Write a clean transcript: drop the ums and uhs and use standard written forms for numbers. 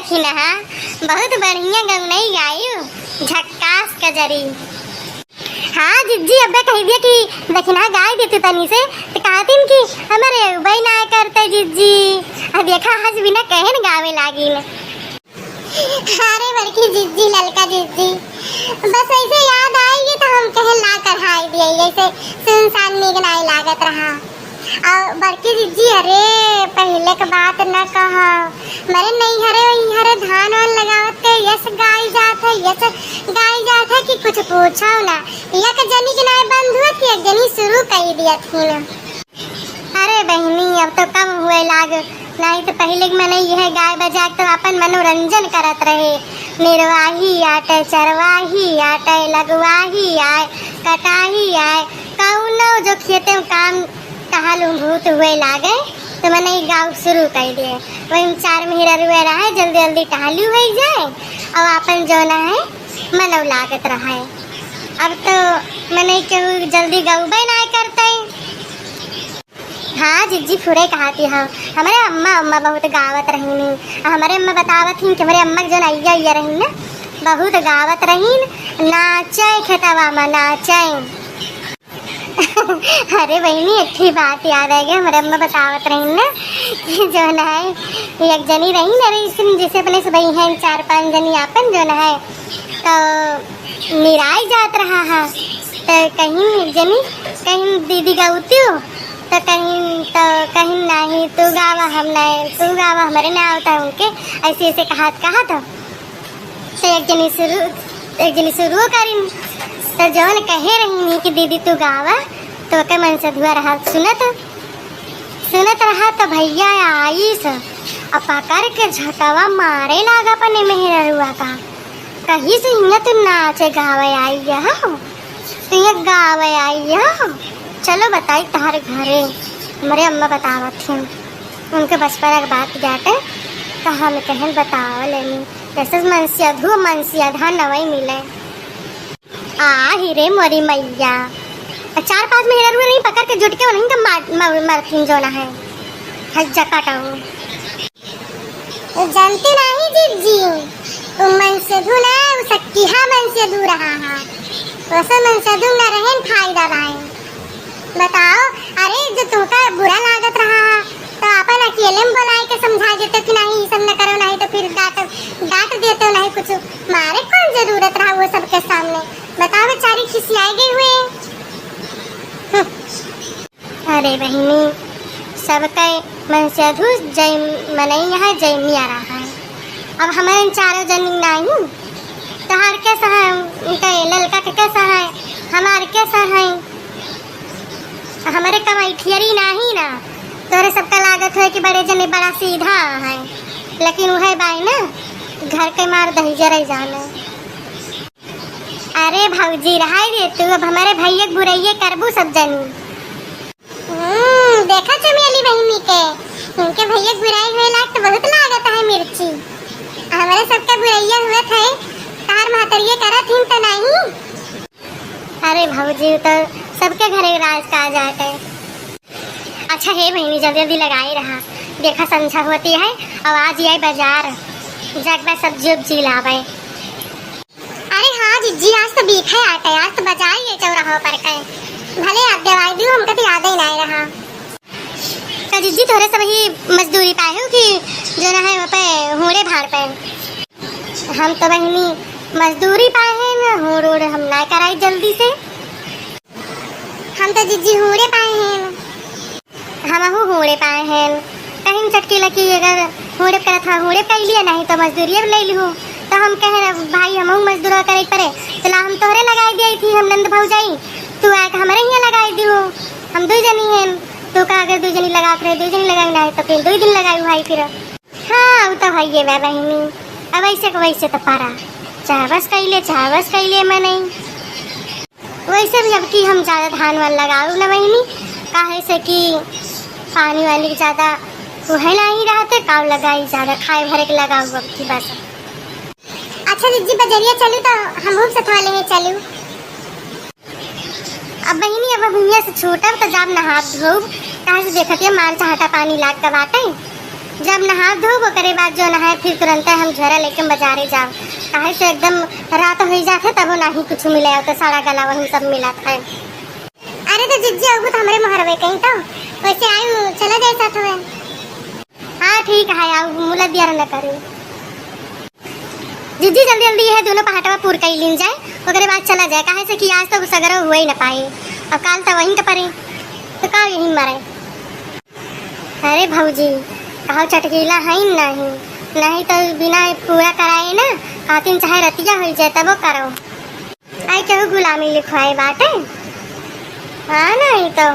देखी ना बहुत बढ़िया गौनई गायु झक्कास कजरी। हाँ जिज्जी अब्बे कह दिया कि देखना गाय देते तनी से तो कहतीन कि हमारे उबई ना करते जिज्जी। अब देखा हज बिना कहन गावे लागी न। अरे बड़की जिज्जी ललका जिज्जी बस ऐसे याद आई तो हम कहन ला कर हाय दिए जैसे सुनसान निगनाई लागत रहा। और बड़की जिज्जी अरे पहले के बात न कहा मेरे नहीं हरे धान वान लगावत के यस गाय जात है कि कुछ पूछो ना एक जनी के नाय बंद हुआ थी एक जनी शुरू कर दिया थी ना। अरे बहनी अब तो कम हुए लाग नहीं तो पहले मैंने यह गाय बजा तो अपन मनोरंजन करत रहे। निर्वाही आटे चरवाही आटे लगवाही आए कटाही आए कौनो जो खेते में काम टहल भूत हुए लागे तो मैंने गाँव शुरू कर दिए। वही 4 महीना रुए रहा जल्दी जल्दी टहलू हो जाए और अपन जो ना है मनव लागत रहा है। अब तो मैंने क्यों जल्दी गौबे ना करते। हाँ जिज्जी फुरे कहती हाँ हमारे अम्मा बहुत गावत रही नहीं। हमारे अम्मा बतावत थी कि हमारे अम्मा जो नैया रही ना बहुत गावत रही नाचे खेतवा में नाचे। अरे बहनी अच्छी बात याद है गया हमारे अम्मा बतावत रही ना जो न है एक जनी रही ना जैसे अपने से बही हैं 4-5 जनी अपन जो न है तो निराई जात रहा है तो कहीं जनी कहीं दीदी गाती हो तो कहीं नहीं तू गावा हम नहीं तू गावा हमारे ना होता है उनके ऐसे ऐसे कहा तो एक जनी शुरू करी तो जौन कहे रही कि दीदी तू गावा तो के मन से धुआ रहा सुनत रहा तो भैया आई से और पकड़ के झटवा मारे लागा पने मेहरुआ का कहीं से हिंगा तू नाचे गावे आई हो तो ये गावे आई हो। चलो बताई तुम्हारे घरे हमारे अम्मा बतावत थी उनके बचपन की बात जाते तो हम कहन बताव लेनी जैसे मनसिया धान नवई मिले आ हिरे मोरी मैया 4-5 महीना रुए नहीं पकड़ के जुट के नहीं तो मरथिन जो ना है हज्जा काटाऊ जानती नहीं जिज्जी मन से धू ना उसकी हा मन से धू रहा है वैसे मन से धू ना रहे फायदा भाई बताओ। अरे जो तुमका बुरा लागत रहा तो अपन अकेले में बुलाए के समझा देते कि नहीं सब न करो नहीं तो फिर डांट देते नहीं कुछ मारे कौन जरूरत रहा वो सबके सामने बताओ बेचारी खिसियाई गई हुए। अरे बहनी सबके मन से अधू जय मनई यहाँ जय मिया रहा है। अब हमारे 4 जनी नहीं तो हर कैसा है उनका ललका के कैसा है हमारे कैसा है हमारे कमाइठियरी नहीं ना तोरे सबका लागत है कि बड़े जने बड़ा सीधा है लेकिन वह बाई ना घर के मार दही जरे जाने। अरे भौजी रहा दे तू अब हमारे भैया बुरैये करबू सब जनी देखा चमेली बहनी के उनके भैया बुराई हुए लाग तो बहुत लागत है मिर्ची हमारे सबका बुरैया हुए थे तार महतरिये करत हिन तो नहीं। अरे भौजी तो सबके घरे राज का जाते। अच्छा है बहनी जल्दी जल्दी लगाए रहा देखा संझा होती है आवाज आई बाजार जगह सब्जी उब्जी लावे। अरे हाँ जिज्जी आज तो बीखा आटे आज तो बाजार ये चौराहा पर के भले याद दवाई दी हमको तो याद ही नहीं रहा। तो जिज्जी थोड़े सब ही मजदूरी पाए हो कि जो ना है वहाँ पे होड़े भार पे हम तो बहनी मजदूरी पाए हैं ना होड़ हम ना कराई जल्दी से हम तो जिज्जी होड़े पाए हैं हम होड़े पाए हैं कहीं चटकी लकी अगर होड़े करा था होड़े कर लिया नहीं तो मजदूरी ले ली तो हम कहे भाई हम मजदूर करे पड़े चला हम तोहरे लगाई दी थी हम नंद भाव जाई तू आके हमारे यहाँ लगाई दी हो हम 2 जनी हैं तो का अगर 2 जनी लगा कर 2 जनी लगाई नहीं तो फिर 2 दिन लगाई भाई फिर। हाँ वो तो है ये बहनी अब वैसे तो पारा चावस कैले मैं नहीं वैसे भी जबकि हम ज़्यादा धान वान लगाऊ ना बहनी काहे से कि पानी वाली ज़्यादा वह नहीं रहते काव लगाई ज़्यादा खाए भरे के लगाऊ अब की बस। अच्छा दीदी बजरिया चलू तो हम से थोड़े में चलू अब बहनी अब भुइया से छूटब तो जब नहा धोब कहाँ से देखती है मार चाहता पानी लाग का बाटे जब नहा धो करे बाद जो नहाए फिर तुरंत हम झोरा लेके बाजारे जाओ, काहे से एकदम रात हो जाते तब नहीं कुछ मिले तो साड़ा गला वही सब मिला था। अरे तो जिज्जी आऊ तो हमारे महरवे कहीं तो वैसे आयु चला जाए साथ में। हाँ ठीक है आऊ मुला दिया न करे जिज्जी जल्दी जल्दी है दोनों पहाटवा पूर कर लीन जाए ओकरे बाद चला जाए, काहे से कि आज तो सगरो हुए ही न पाए और काल तो वहीं तो परे तो का यही मरे। अरे भौजी कहो चटकीला है नहीं नहीं तो बिना पूरा कराए ना खातिन चाहे रतिया हो जाए तब करो। आई कहू गुलामी लिखवाए बाटे। हाँ नहीं तो